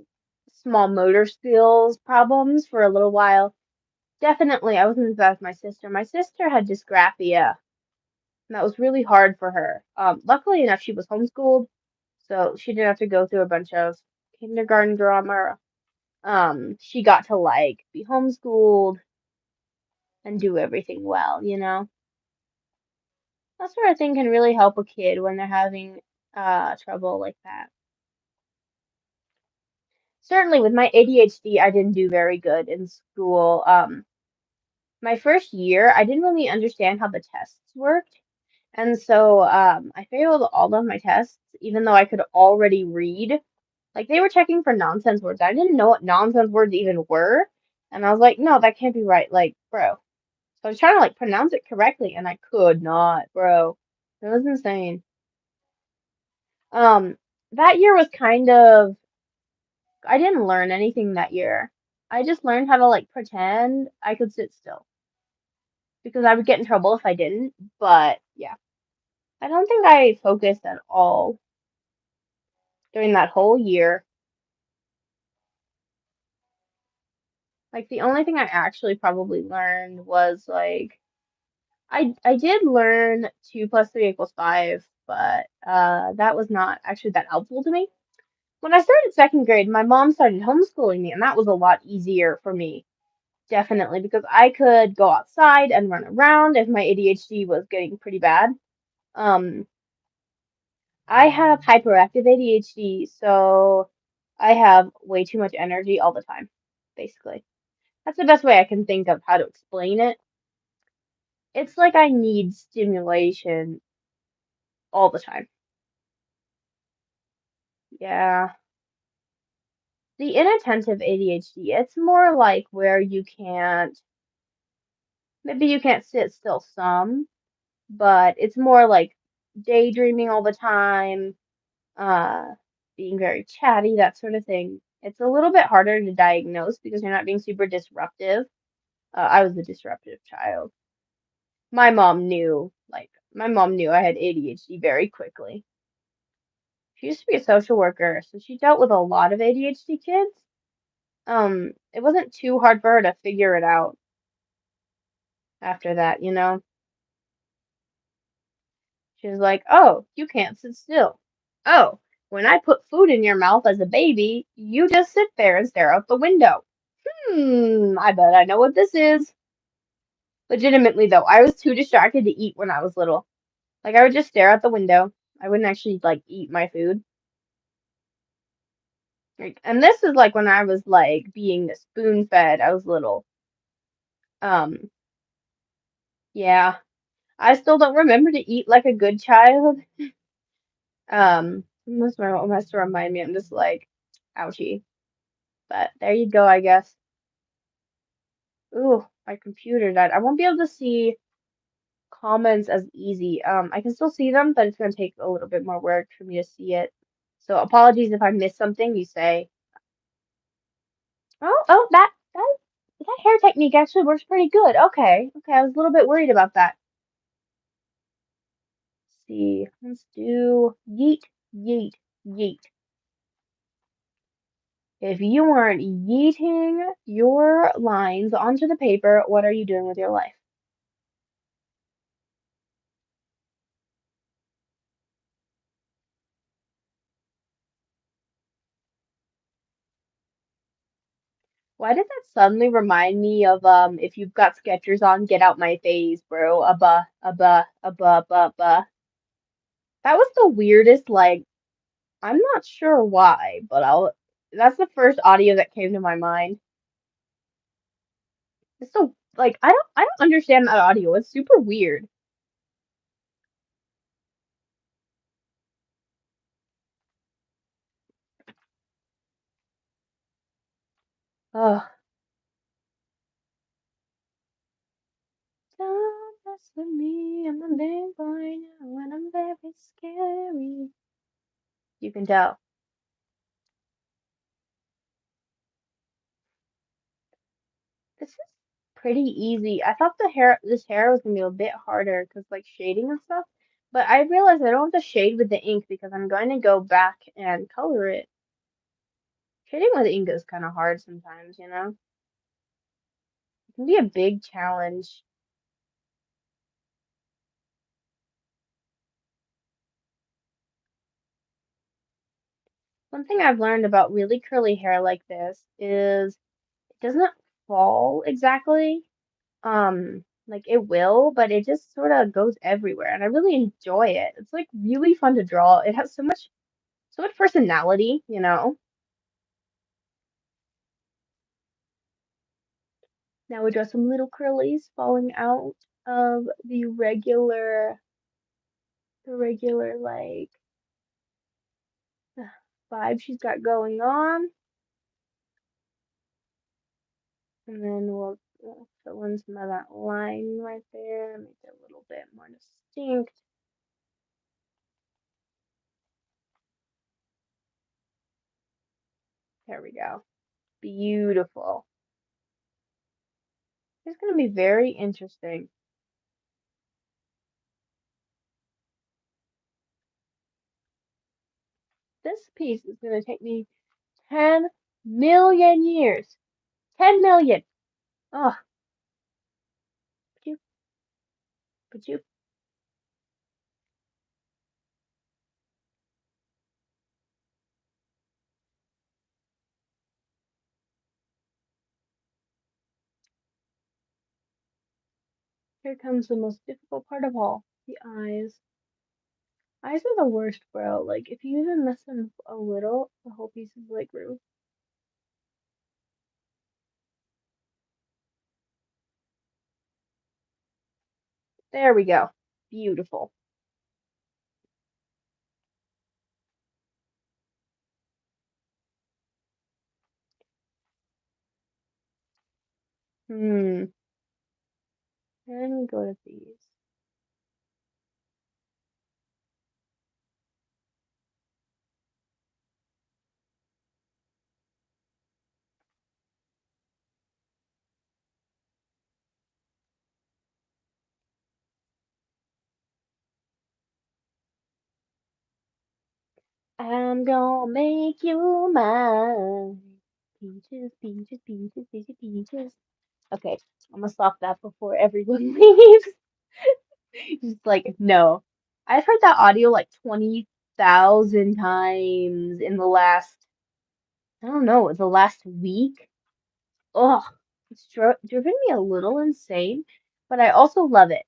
small motor skills problems for a little while. Definitely, I wasn't as bad as my sister. My sister had dysgraphia, and that was really hard for her. Luckily enough, she was homeschooled, so she didn't have to go through a bunch of kindergarten drama. She got to like be homeschooled and do everything well, you know? That sort of thing can really help a kid when they're having trouble like that. Certainly with my ADHD, I didn't do very good in school. My first year, I didn't really understand how the tests worked. And so I failed all of my tests, even though I could already read. Like they were checking for nonsense words. I didn't know what nonsense words even were. And I was like, no, that can't be right. Like, bro. So I was trying to like pronounce it correctly and I could not, bro. It was insane. Um, that year was kind of, I didn't learn anything that year. I just learned how to like pretend I could sit still because I would get in trouble if I didn't. But yeah, I don't think I focused at all during that whole year. Like the only thing I actually probably learned was like I did learn 2 plus 3 equals 5, but that was not actually that helpful to me. When I started second grade, my mom started homeschooling me, and that was a lot easier for me, definitely, because I could go outside and run around if my ADHD was getting pretty bad. Um, I have hyperactive ADHD, so I have way too much energy all the time, basically. That's the best way I can think of how to explain it. It's like I need stimulation all the time. Yeah. The inattentive ADHD, it's more like where you can't, maybe you can't sit still some, but it's more like daydreaming all the time, uh, being very chatty, that sort of thing. It's a little bit harder to diagnose because you're not being super disruptive. I was a disruptive child. My mom knew I had ADHD very quickly. She used to be a social worker, so she dealt with a lot of ADHD kids. It wasn't too hard for her to figure it out after that, you know? She was like, "Oh, you can't sit still. Oh, when I put food in your mouth as a baby, you just sit there and stare out the window. I bet I know what this is." Legitimately, though, I was too distracted to eat when I was little. Like, I would just stare out the window. I wouldn't actually, like, eat my food. Like, and this is like when I was like being spoon fed. I was little. Um, yeah. I still don't remember to eat like a good child. Must remind me. I'm just like, ouchie. But there you go, I guess. Ooh, my computer died. I won't be able to see comments as easy. I can still see them, but it's gonna take a little bit more work for me to see it. So apologies if I miss something you say. That hair technique actually works pretty good. Okay, okay. I was a little bit worried about that. See, let's do yeet, yeet, yeet. If you weren't yeeting your lines onto the paper, what are you doing with your life? Why did that suddenly remind me of if you've got Skechers on, get out my face, bro. That was the weirdest, like, I'm not sure why, but I'll that's the first audio that came to my mind. It's so like I don't understand that audio. It's super weird. Ugh. Don't mess with me, I'm a big boy now, and I'm very scary. You can tell. This is pretty easy. I thought this hair was gonna be a bit harder because like shading and stuff, but I realized I don't have to shade with the ink because I'm going to go back and color it. Shading with ink is kind of hard sometimes, you know? It can be a big challenge. One thing I've learned about really curly hair like this is it doesn't fall exactly. Like it will, but it just sort of goes everywhere, and I really enjoy it. It's like really fun to draw. It has so much personality, you know? Now we draw some little curlies falling out of the regular like vibe she's got going on, and then we'll fill in some of that line right there, make it a little bit more distinct. There we go. Beautiful. It's going to be very interesting. This piece is going to take me 10 million years. 10 million. Oh, but you, here comes the most difficult part of all, the eyes. Eyes are the worst, bro. Like, if you even mess them a little, the whole piece is like ruined. There we go. Beautiful. Hmm. And we go to these. I'm gonna make you mine. Peaches, peaches, peaches, peaches, peaches. Okay, I'm gonna stop that before everyone leaves. Just like, no. I've heard that audio like 20,000 times in the last, I don't know, the last week. Ugh, it's driven me a little insane, but I also love it.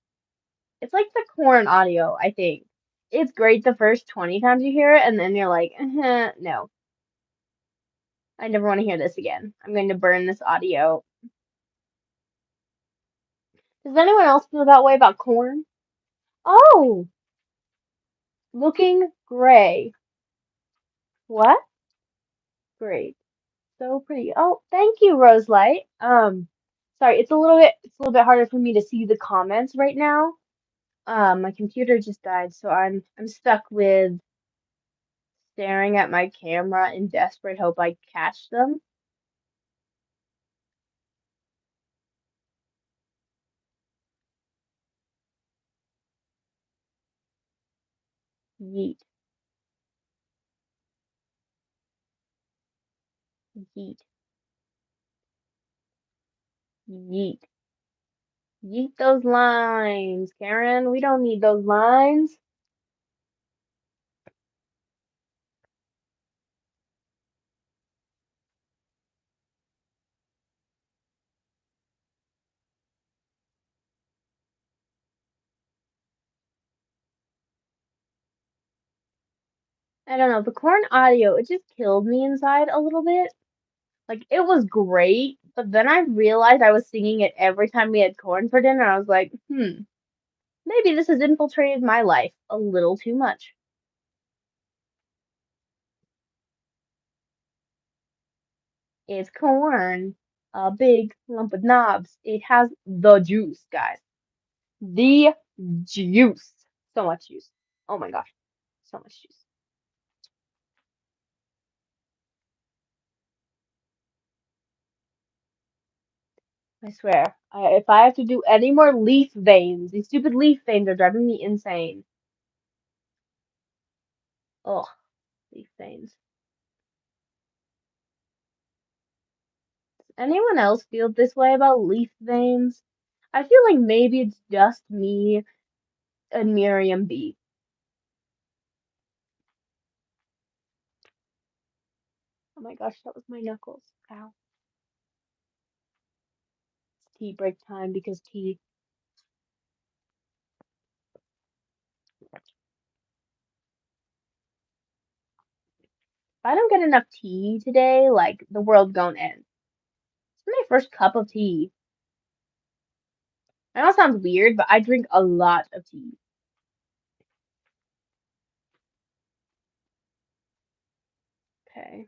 It's like the corn audio, I think. It's great the first 20 times you hear it, and then you're like, no, I never want to hear this again. I'm going to burn this audio. Does anyone else feel that way about corn? Oh, looking gray. What? Great. So pretty. Oh, thank you, Roselight. Sorry, it's a little bit harder for me to see the comments right now. My computer just died, so I'm stuck with staring at my camera in desperate hope I catch them. Yeet, yeet, yeet. Yeet those lines, Karen. We don't need those lines. I don't know, the corn audio, it just killed me inside a little bit. Like, it was great, but then I realized I was singing it every time we had corn for dinner. I was like, maybe this has infiltrated my life a little too much. It's corn, a big lump of knobs. It has the juice, guys. The juice. So much juice. Oh my gosh, so much juice. I swear, if I have to do any more leaf veins, these stupid leaf veins are driving me insane. Ugh, leaf veins. Anyone else feel this way about leaf veins? I feel like maybe it's just me and Miriam B. Oh my gosh, that was my knuckles. Ow. It's tea break time because tea. If I don't get enough tea today, like the world gonna end. It's my first cup of tea. I know it sounds weird, but I drink a lot of tea. Okay.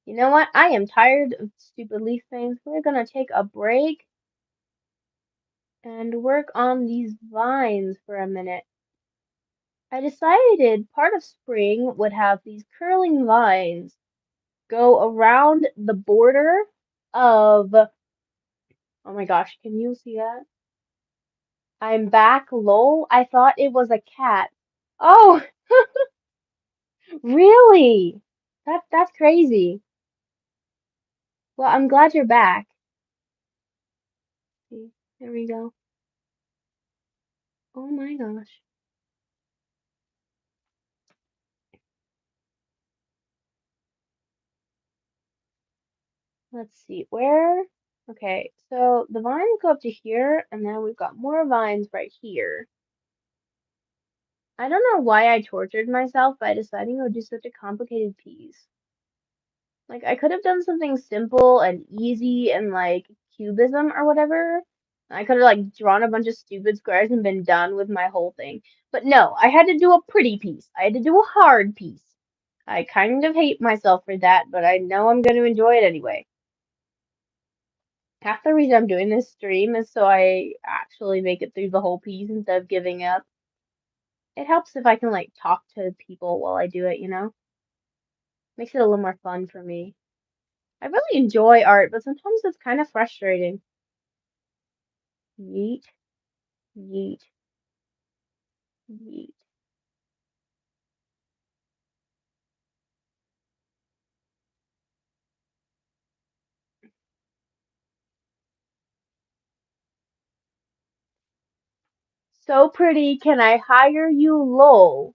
You know what? I am tired of stupid leaf veins. We're gonna take a break and work on these vines for a minute. I decided part of spring would have these curling vines go around the border of, oh my gosh, can you see that? I'm back, lol. I thought it was a cat. Oh, really? That's crazy. Well, I'm glad you're back. See, there we go. Oh my gosh. Let's see, where? Okay, so the vines go up to here, and then we've got more vines right here. I don't know why I tortured myself by deciding I would do such a complicated piece. Like, I could have done something simple and easy and like cubism or whatever. I could have like drawn a bunch of stupid squares and been done with my whole thing. But no, I had to do a pretty piece. I had to do a hard piece. I kind of hate myself for that, but I know I'm going to enjoy it anyway. Half the reason I'm doing this stream is so I actually make it through the whole piece instead of giving up. It helps if I can like talk to people while I do it, you know? Makes it a little more fun for me. I really enjoy art, but sometimes it's kind of frustrating. Yeet, yeet, yeet. So pretty, can I hire you, lol?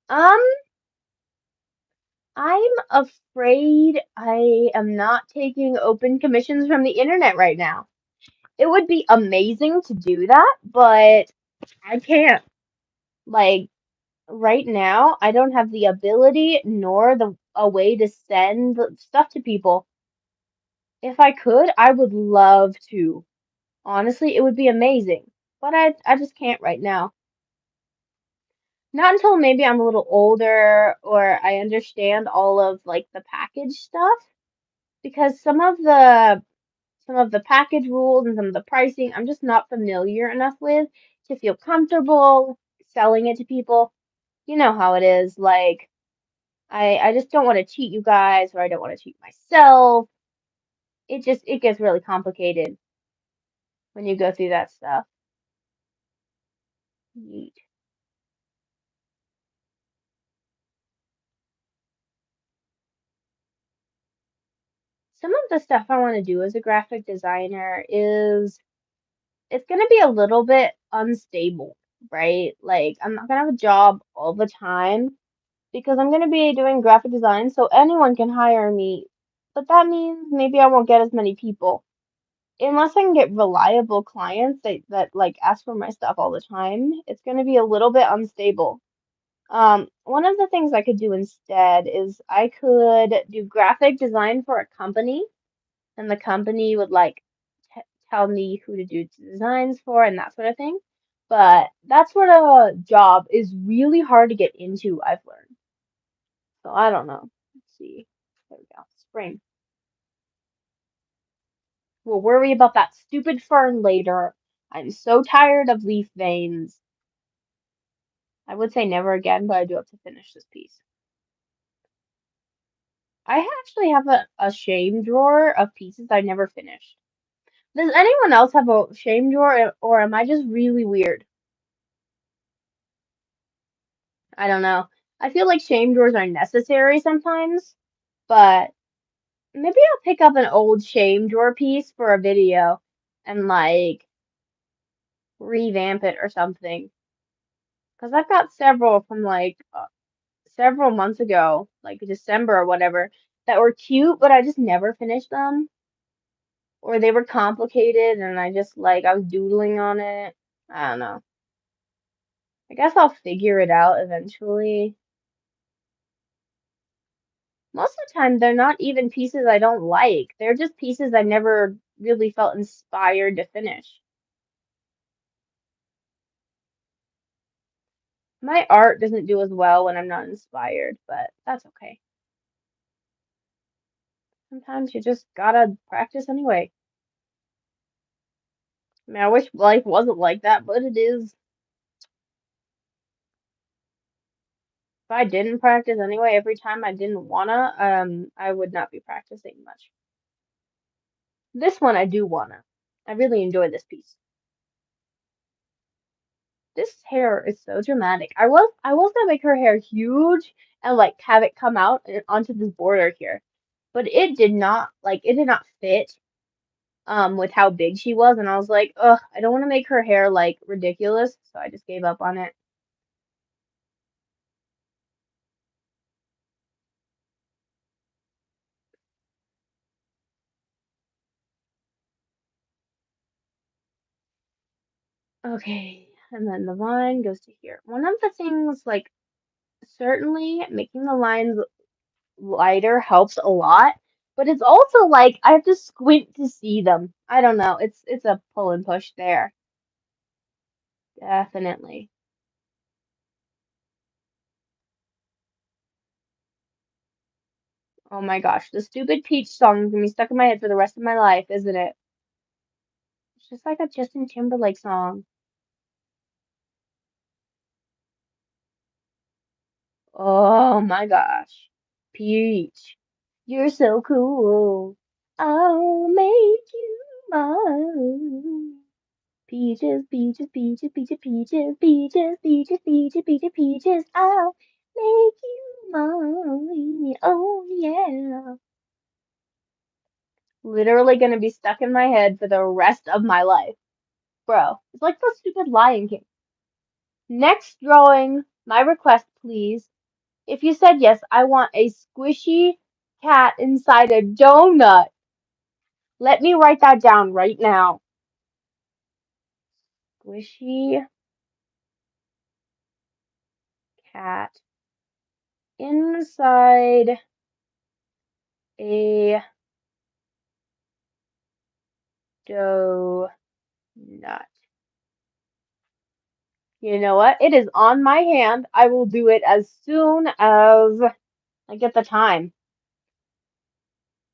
Um, I'm afraid I am not taking open commissions from the internet right now. It would be amazing to do that, but I can't. Like, right now, I don't have the ability nor the a way to send stuff to people. If I could, I would love to. Honestly, it would be amazing. But I just can't right now. Not until maybe I'm a little older or I understand all of like the package stuff because some of the package rules and some of the pricing I'm just not familiar enough with to feel comfortable selling it to people. You know how it is. Like I just don't want to cheat you guys or I don't want to cheat myself. It gets really complicated when you go through that stuff. Yeet. Some of the stuff I want to do as a graphic designer is it's going to be a little bit unstable, right? Like I'm not going to have a job all the time because I'm going to be doing graphic design so anyone can hire me. But that means maybe I won't get as many people. Unless I can get reliable clients that like ask for my stuff all the time, it's going to be a little bit unstable. One of the things I could do instead is I could do graphic design for a company, and the company would like t tell me who to do designs for and that sort of thing. But that sort of job is really hard to get into, I've learned. So I don't know. Let's see. There we go. Spring. We'll worry about that stupid fern later. I'm so tired of leaf veins. I would say never again, but I do have to finish this piece. I actually have a shame drawer of pieces I never finished. Does anyone else have a shame drawer, or am I just really weird? I don't know. I feel like shame drawers are necessary sometimes, but maybe I'll pick up an old shame drawer piece for a video and like revamp it or something. Because I've got several from like several months ago, like December or whatever, that were cute, but I just never finished them. Or they were complicated and I just like I was doodling on it. I don't know. I guess I'll figure it out eventually. Most of the time, they're not even pieces I don't like. They're just pieces I never really felt inspired to finish. My art doesn't do as well when I'm not inspired, but that's okay. Sometimes you just gotta practice anyway. I mean, I wish life wasn't like that, but it is. If I didn't practice anyway, every time I didn't wanna, I would not be practicing much. This one I do wanna. I really enjoy this piece. This hair is so dramatic. I was gonna make her hair huge and like have it come out onto this border here, but it did not fit with how big she was, and I was like, ugh, I don't want to make her hair like ridiculous, so I just gave up on it. Okay, and then the line goes to here. One of the things like certainly making the lines lighter helps a lot, but it's also like I have to squint to see them. I don't know. It's a pull and push there. Definitely. Oh my gosh, the stupid Peach song is gonna be stuck in my head for the rest of my life, isn't it? It's just like a Justin Timberlake song. Oh my gosh. Peach, you're so cool. I'll make you mine. Peaches, peaches, peaches, peaches, peaches, peaches, peaches, peaches, peaches, peaches. I'll make you mine. Oh yeah. Literally gonna be stuck in my head for the rest of my life. Bro, it's like the stupid Lion King. Next drawing, my request, please. If you said yes, I want a squishy cat inside a donut. Let me write that down right now. Squishy cat inside a donut. You know what? It is on my hand. I will do it as soon as I get the time.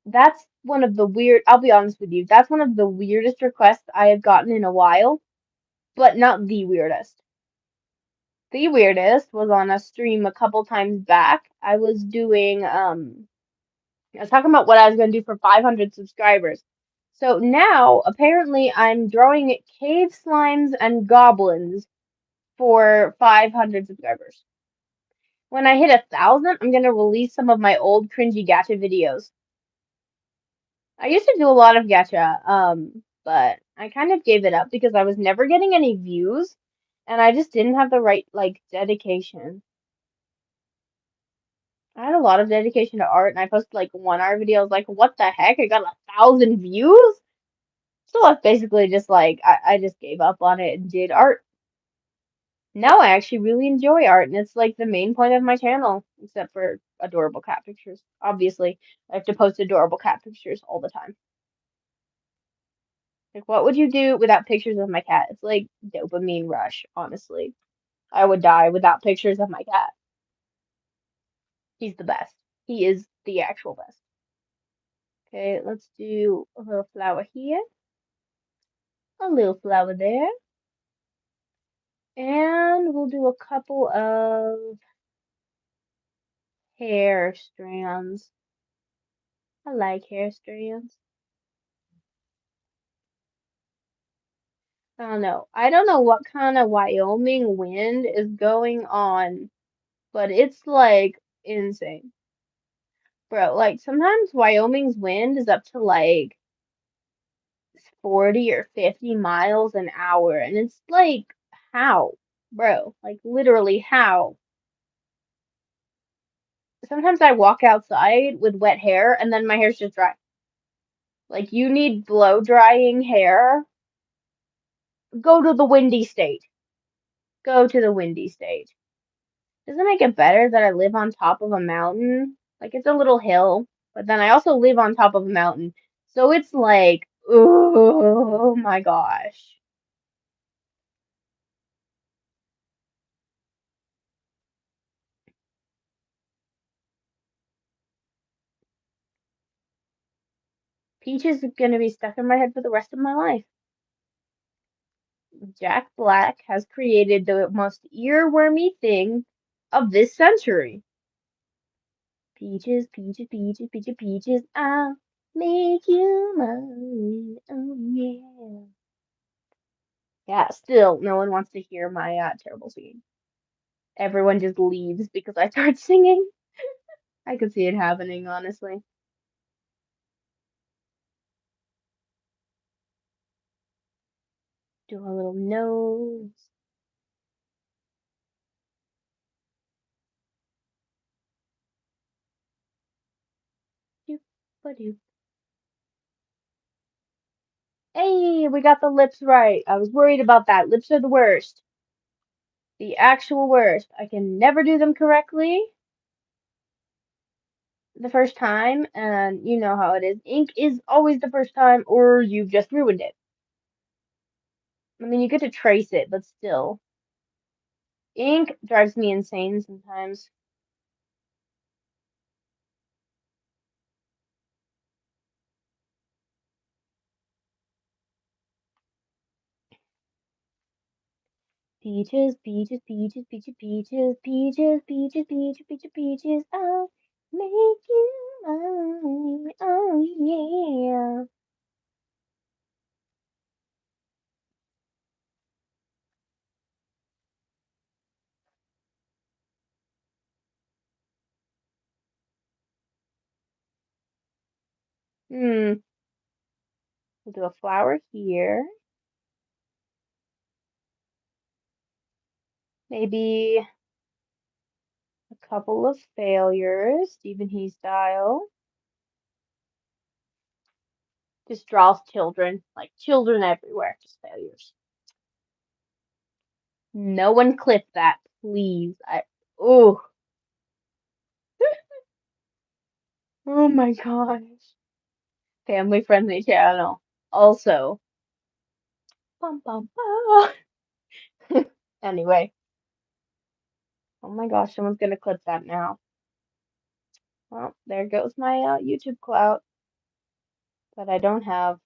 That's one of the weird, I'll be honest with you, that's one of the weirdest requests I have gotten in a while, but not the weirdest. The weirdest was on a stream a couple times back. I was talking about what I was going to do for 500 subscribers. So now, apparently, I'm drawing cave slimes and goblins for 500 subscribers. When I hit 1,000, I'm going to release some of my old cringy gacha videos. I used to do a lot of gacha, but I kind of gave it up because I was never getting any views, and I just didn't have the right, like, dedication. I had a lot of dedication to art, and I posted, like, one art video. I was like, what the heck? I got 1,000 views? So that's basically just, like, I just gave up on it and did art. No, I actually really enjoy art, and it's like the main point of my channel, except for adorable cat pictures. Obviously, I have to post adorable cat pictures all the time. Like, what would you do without pictures of my cat? It's like dopamine rush, honestly. I would die without pictures of my cat. He's the best. He is the actual best. Okay, let's do a little flower here, a little flower there, and we'll do a couple of hair strands. I like hair strands. I don't know. I don't know what kind of Wyoming wind is going on, but it's like insane. Bro, like sometimes Wyoming's wind is up to like 40 or 50 miles an hour, and it's like, how? Bro, like literally how? Sometimes I walk outside with wet hair and then my hair's just dry. Like, you need blow drying hair? Go to the windy state. Go to the windy state. Doesn't make it better that I live on top of a mountain? Like, it's a little hill, but then I also live on top of a mountain. So it's like, oh my gosh. Peach is gonna be stuck in my head for the rest of my life. Jack Black has created the most earwormy thing of this century. Peaches, peaches, peaches, peaches, peaches, I'll make you mine. Oh yeah. Yeah, still, no one wants to hear my terrible singing. Everyone just leaves because I start singing. I could see it happening, honestly. Do a little nose. Doop, ba-doop. Hey, we got the lips right. I was worried about that. Lips are the worst. The actual worst. I can never do them correctly the first time, and you know how it is. Ink is always the first time, or you've just ruined it. I mean, you get to trace it, but still. Ink drives me insane sometimes. Peaches, peaches, peaches, peaches, peaches, peaches, peaches, peaches, peaches, peaches, I'll make you mine. Oh yeah. Hmm. We'll do a flower here. Maybe a couple of failures, Stephen He style. Just draws children, like children everywhere, just failures. No one clip that, please. Oh, oh my gosh. Family friendly channel. Also, bum bum bum. Anyway, oh my gosh, someone's gonna clip that now. Well, there goes my YouTube clout that I don't have.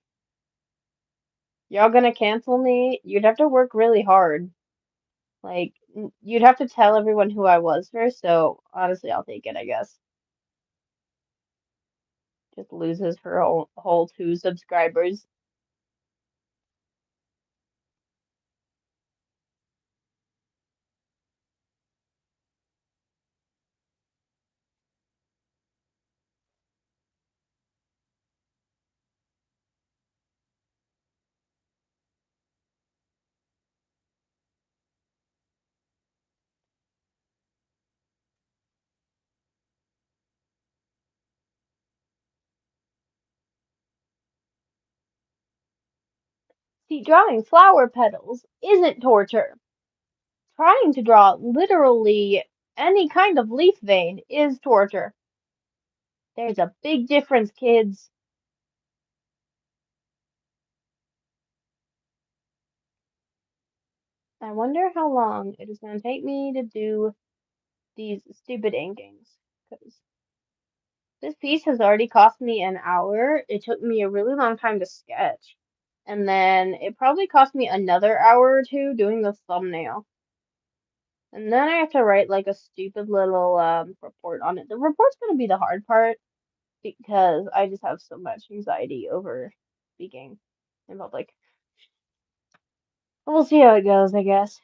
Y'all gonna cancel me? You'd have to work really hard. Like, you'd have to tell everyone who I was first, so honestly, I'll take it, I guess. Just loses her whole 2 subscribers. See, drawing flower petals isn't torture. trying to draw literally any kind of leaf vein is torture. There's a big difference, kids. I wonder how long it is going to take me to do these stupid inkings. Because this piece has already cost me an hour. It took me a really long time to sketch. And then it probably cost me another hour or two doing the thumbnail. And then I have to write like a stupid little report on it. The report's going to be the hard part because I just have so much anxiety over speaking in public. We'll see how it goes, I guess.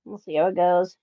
We'll see how it goes.